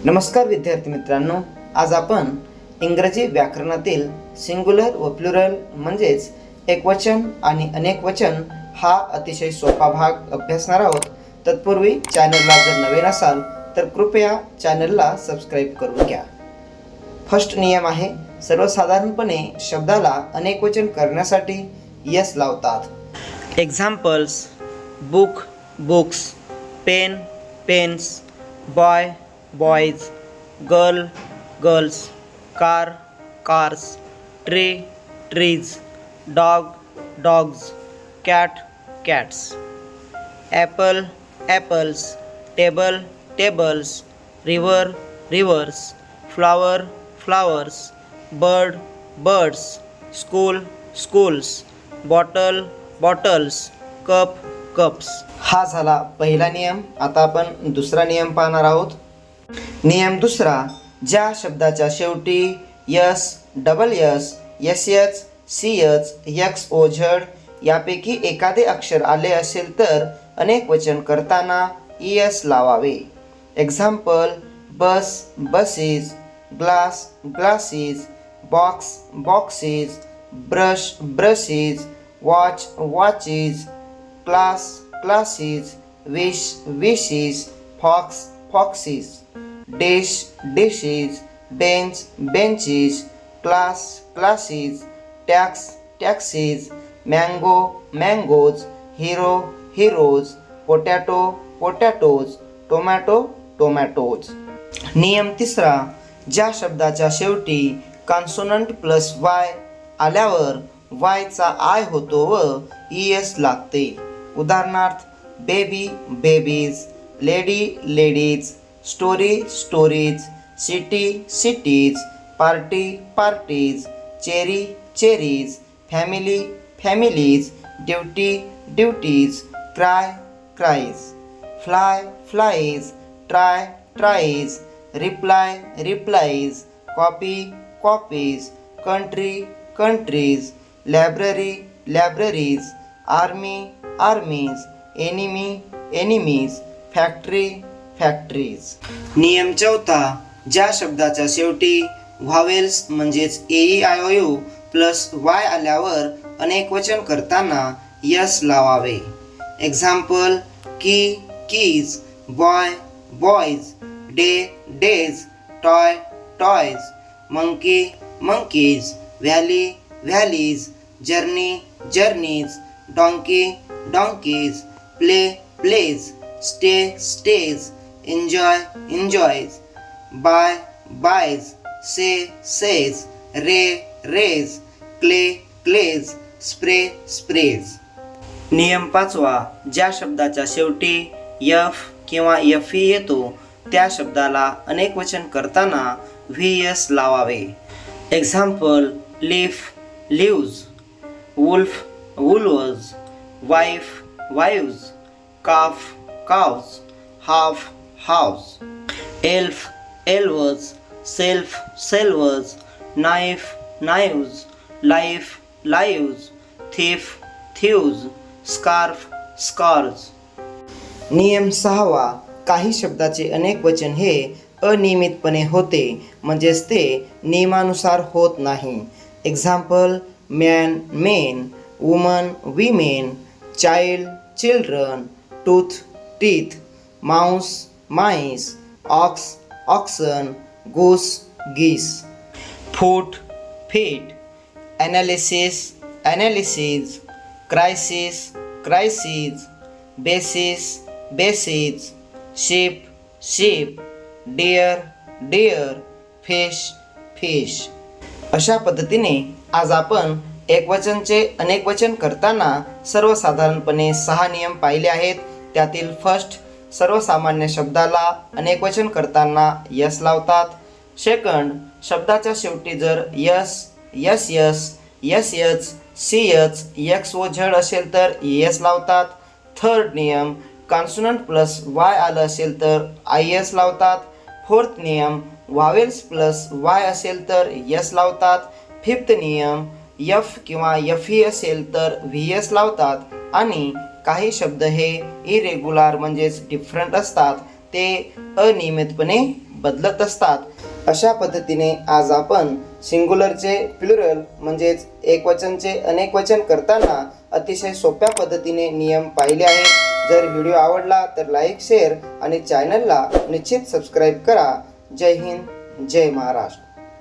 नमस्कार विद्यार्थी मित्रांनो, आज आपण इंग्रजी व्याकरणातील सिंग्युलर व प्लुरल म्हणजेच एकवचन आणि अनेकवचन हा अतिशय सोपा भाग अभ्यासणार आहोत. तत्पूर्वी चॅनलला जर नवीन असाल तर कृपया चॅनलला सबस्क्राईब करून घ्या. फर्स्ट नियम आहे, सर्वसाधारणपणे शब्दाला अनेकवचन करण्यासाठी यस लावतात. Examples: book, books, pen, pens, boy, boys, girl, girls, car, cars, tree, trees, dog, dogs, cat, cats. Apple, apples, table, tables, river, rivers, flower, flowers, bird, birds, school, schools, bottle, bottles, cup, cups. हा झाला पहिला नियम. आता आपण दुसरा नियम पाहणार आहोत. नियम दुसरा, ज्या शब्दाच्या शेवटी S, double S, S H, C H, X O Z यापैकी एखादे अक्षर आले असेल तर अनेकवचन करताना एस लावावे. Example: bus, buses, glass, glasses, box, boxes, brush, brushes, watch, watches, class, classes, wish, wishes, fox, foxes, dish, dishes, bench, benches, class, classes, tax, taxes, mango, mangoes, hero, heroes, potato, potatoes, tomato, tomatoes. नियम तिसरा, ज्या शब्दाच्या शेवटी consonant plus y आल्यावर वायचा I होतो व ES लागते. उदाहरणार्थ: baby, babies, lady, ladies, story, stories, city, cities, party, parties, cherry, cherries, family, families, duty, duties, cry, cries, fly, flies, try, tries, reply, replies, copy, copies, country, countries, library, libraries, army, आर्मीज, enemy, enemies, factory, factories. नियम चौथा, ज्या शब्दाच्या शेवटी व्हावेल्स म्हणजेच AEIOU plus y आल्यावर अनेकवचन करताना yes लावावे. Example: key, keys, boy, boys, day, days, toy, toys, monkey, monkeys, valley, valleys, journey, journeys, donkey, donkeys, play, plays, stay, stays, enjoy, enjoys, buy, buys, say, says, ray, rays, clay, clays, spray, sprays. नियम पाचवा, ज्या शब्दाच्या शेवटी F किंवा FE येतो त्या शब्दाला अनेकवचन करताना व्हीएस लावावे. Example: leaf, leaves, wolf, wolves, wife, wives, calf, calves, half, halves, elf, elves, self, selves, knife, knives, life, lives, thief, thieves, scarf, scarves. नियम सहावा, काही शब्दाचे अनेकवचन हे अनियमितपणे होते म्हणजेच ते नियमानुसार होत नाही. Example: man, men, woman, women, child, children, tooth, teeth, mouse, mice, ox, oxen, goose, geese. Foot, feet, analysis, analysis, crisis, crisis, basis, basis, sheep, sheep, deer, deer, fish, fish. अशा पद्धतीने आज आपण एकवचनचे अनेकवचन करताना सर्वसाधारणपणे 6 नियम पाहिले आहेत. त्यातील फर्स्ट, सर्वसामान्य शब्दाला अनेकवचन करताना यस लावतात. सेकंड, शब्दाच्या शेवटी जर S, S S, S H, C H, X O Z असेल तर एस लावतात. थर्ड नियम, कॉन्सोनंट प्लस वाय आलं असेल तर आय एस लावतात. फोर्थ नियम, व्हावेल्स प्लस वाय असेल तर यस लावतात. फिफ्थ नियम, एफ किंवा एफई असेल तर व्ही एस लावतात. आणि काही शब्द हे इरेग्युलर म्हणजेच डिफरंट असतात, ते अनियमितपणे बदलत असतात। अशा पद्धतीने आज आपण सिंग्युलरचे प्लुरल म्हणजेच एकवचनचे अनेकवचन करताना अतिशय सोप्या पद्धतीने नियम पाहिले आहेत। जर व्हिडिओ आवडला तर लाईक, शेअर आणि चॅनलला निश्चित सबस्क्राईब करा। जय हिंद, जय महाराष्ट्र।